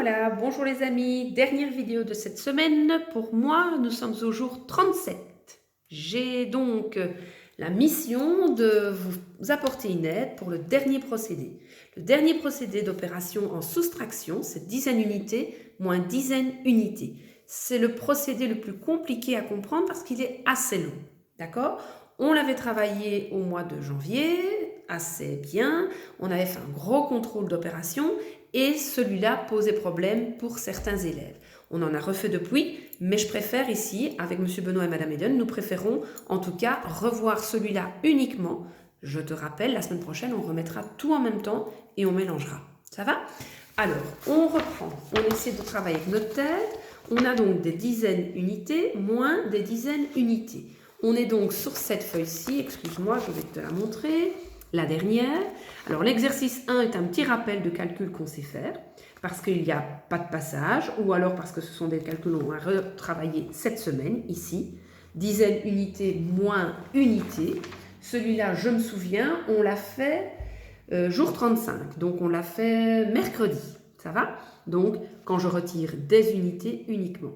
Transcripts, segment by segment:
voilà, bonjour les amis, dernière vidéo de cette semaine. Pour moi, nous sommes au jour 37. J'ai donc la mission de vous apporter une aide pour le dernier procédé. Le dernier procédé d'opération en soustraction, c'est dizaines unités moins dizaines unités. C'est le procédé le plus compliqué à comprendre parce qu'il est assez long. D'accord? On l'avait travaillé au mois de janvier, assez bien. On avait fait un gros contrôle d'opération et celui-là posait problème pour certains élèves. On en a refait depuis, mais je préfère ici, avec M. Benoît et Mme Eden, nous préférons en tout cas revoir celui-là uniquement. Je te rappelle, la semaine prochaine, on remettra tout en même temps et on mélangera. Ça va? Alors, on reprend. On essaie de travailler avec notre tête. On a donc des dizaines unités moins des dizaines unités. On est donc sur cette feuille-ci. Excuse-moi, je vais te la montrer. La dernière. Alors, l'exercice 1 est un petit rappel de calcul qu'on sait faire parce qu'il n'y a pas de passage ou alors parce que ce sont des calculs qu'on a retravaillés cette semaine, ici. Dizaines unités moins unités. Celui-là, je me souviens, on l'a fait jour 35. Donc, on l'a fait mercredi. Ça va? Donc, quand je retire des unités uniquement.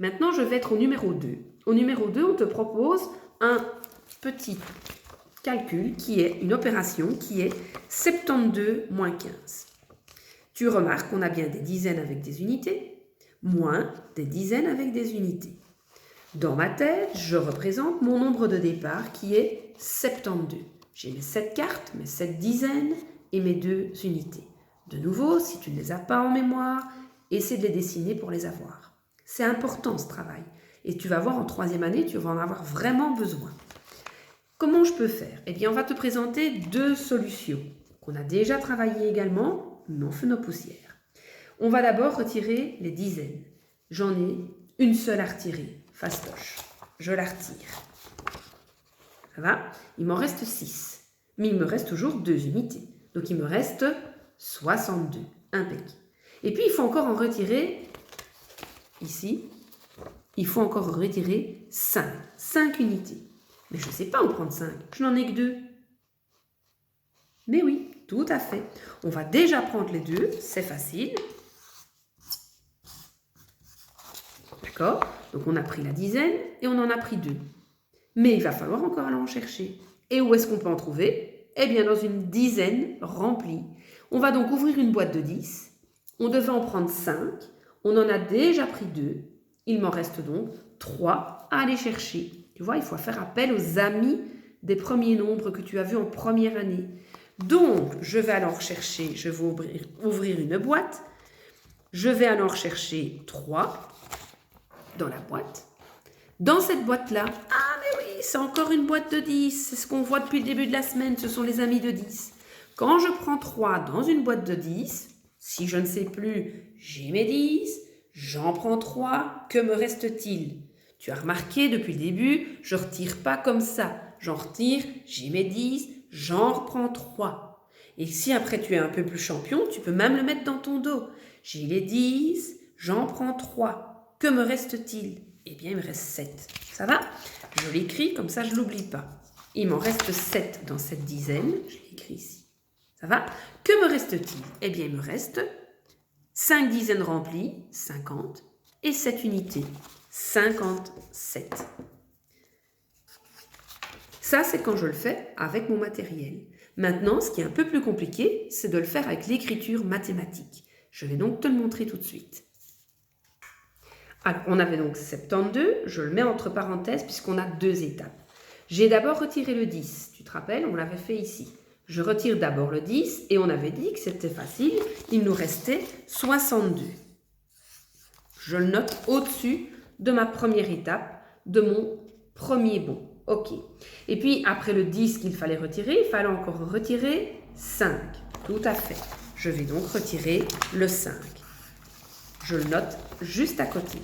Maintenant, je vais être au numéro 2. Au numéro 2, on te propose un petit calcul qui est une opération qui est 72 moins 15. Tu remarques qu'on a bien des dizaines avec des unités, moins des dizaines avec des unités. Dans ma tête, je représente mon nombre de départ qui est 72. J'ai mes 7 cartes, mes 7 dizaines et mes 2 unités. De nouveau, si tu ne les as pas en mémoire, essaie de les dessiner pour les avoir. C'est important ce travail. Et tu vas voir en 3e année, tu vas en avoir vraiment besoin. Comment je peux faire? Eh bien, on va te présenter 2 solutions qu'on a déjà travaillées également, non fait nos poussières. On va d'abord retirer les dizaines. J'en ai une seule à retirer, fastoche. Je la retire. Ça va? Il m'en reste 6. Mais il me reste toujours 2 unités. Donc, il me reste 62. Impeccable. Et puis, il faut encore en retirer, ici, il faut encore en retirer 5. 5 unités. Mais je ne sais pas en prendre 5. Je n'en ai que 2. Mais oui, tout à fait. On va déjà prendre les 2. C'est facile. D'accord? Donc, on a pris la dizaine et on en a pris 2. Mais il va falloir encore aller en chercher. Et où est-ce qu'on peut en trouver? Eh bien, dans une dizaine remplie. On va donc ouvrir une boîte de 10. On devait en prendre 5. On en a déjà pris 2. Il m'en reste donc 3 à aller chercher. Tu vois, il faut faire appel aux amis des premiers nombres que tu as vus en première année. Donc, je vais alors rechercher, je vais ouvrir une boîte. Je vais alors chercher 3 dans la boîte. Dans cette boîte-là, ah mais oui, c'est encore une boîte de 10. C'est ce qu'on voit depuis le début de la semaine, ce sont les amis de 10. Quand je prends 3 dans une boîte de 10, si je ne sais plus, j'ai mes 10, j'en prends 3, que me reste-t-il? Tu as remarqué depuis le début, je ne retire pas comme ça. J'en retire, j'ai mes 10, j'en reprends 3. Et si après tu es un peu plus champion, tu peux même le mettre dans ton dos. J'ai les 10, j'en prends 3. Que me reste-t-il? Eh bien, il me reste 7. Ça va? Je l'écris, comme ça je ne l'oublie pas. Il m'en reste 7 dans cette dizaine. Je l'écris ici. Ça va? Que me reste-t-il? Eh bien, il me reste 5 dizaines remplies, 50, et 7 unités, 57. Ça, c'est quand je le fais avec mon matériel. Maintenant, ce qui est un peu plus compliqué, c'est de le faire avec l'écriture mathématique. Je vais donc te le montrer tout de suite. Alors, on avait donc 72, je le mets entre parenthèses puisqu'on a 2 étapes. J'ai d'abord retiré le 10, tu te rappelles, on l'avait fait ici. Je retire d'abord le 10 et on avait dit que c'était facile, il nous restait 62. Je le note au-dessus de ma première étape, de mon premier bond. Ok. Et puis, après le 10 qu'il fallait retirer, il fallait encore retirer 5. Tout à fait. Je vais donc retirer le 5. Je le note juste à côté.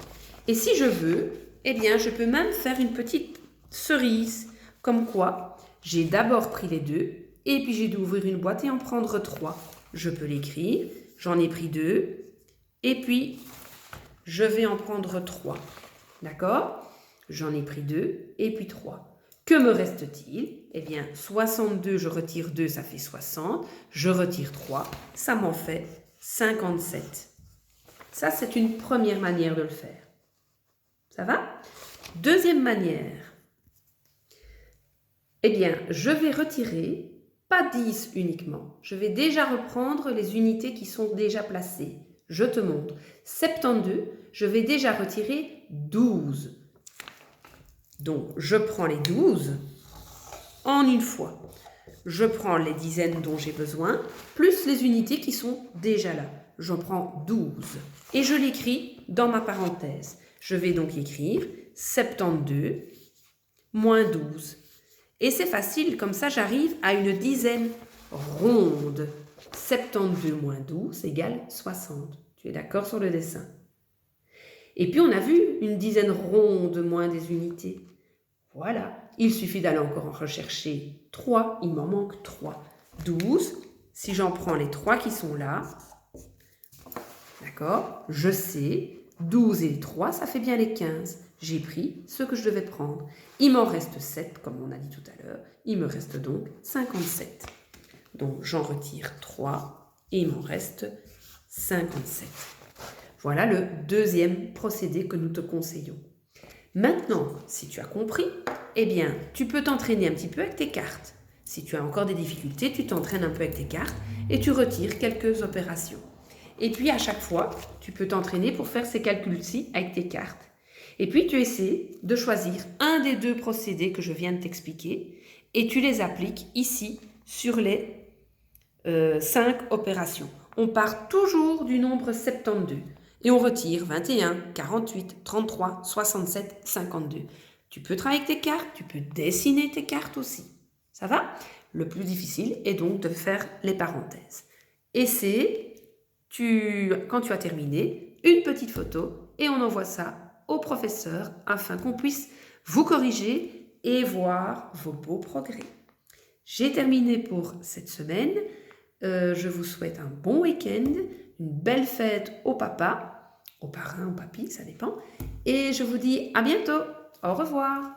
Et si je veux, eh bien, je peux même faire une petite cerise. Comme quoi, j'ai d'abord pris les 2, et puis j'ai dû ouvrir une boîte et en prendre 3. Je peux l'écrire, j'en ai pris 2, et puis je vais en prendre 3. D'accord? J'en ai pris 2, et puis 3. Que me reste-t-il? Eh bien, 62, je retire 2, ça fait 60. Je retire 3, ça m'en fait 57. Ça, c'est une première manière de le faire. Ça va? Deuxième manière. Eh bien, je vais retirer, pas 10 uniquement. Je vais déjà reprendre les unités qui sont déjà placées. Je te montre. 72, je vais déjà retirer 12. Donc, je prends les 12 en une fois. Je prends les dizaines dont j'ai besoin, plus les unités qui sont déjà là. J'en prends 12 et je l'écris dans ma parenthèse. Je vais donc écrire 72 moins 12. Et c'est facile, comme ça j'arrive à une dizaine ronde. 72 moins 12 égale 60. Tu es d'accord sur le dessin? Et puis on a vu une dizaine ronde moins des unités. Voilà, il suffit d'aller encore en rechercher 3, il m'en manque 3. 12, si j'en prends les 3 qui sont là, d'accord, je sais, 12 et 3, ça fait bien les 15. J'ai pris ce que je devais prendre. Il m'en reste 7, comme on a dit tout à l'heure. Il me reste donc 57. Donc j'en retire 3 et il m'en reste 57. Voilà le deuxième procédé que nous te conseillons. Maintenant, si tu as compris, eh bien, tu peux t'entraîner un petit peu avec tes cartes. Si tu as encore des difficultés, tu t'entraînes un peu avec tes cartes et tu retires quelques opérations. Et puis, à chaque fois, tu peux t'entraîner pour faire ces calculs-ci avec tes cartes. Et puis, tu essaies de choisir un des deux procédés que je viens de t'expliquer et tu les appliques ici sur les 5 opérations. On part toujours du nombre 72. Et on retire 21, 48, 33, 67, 52. Tu peux travailler avec tes cartes, tu peux dessiner tes cartes aussi. Ça va? Le plus difficile est donc de faire les parenthèses. Et c'est, quand tu as terminé, une petite photo et on envoie ça au professeur afin qu'on puisse vous corriger et voir vos beaux progrès. J'ai terminé pour cette semaine. Je vous souhaite un bon week-end, une belle fête au papa, au parrain, au papy, ça dépend. Et je vous dis à bientôt. Au revoir.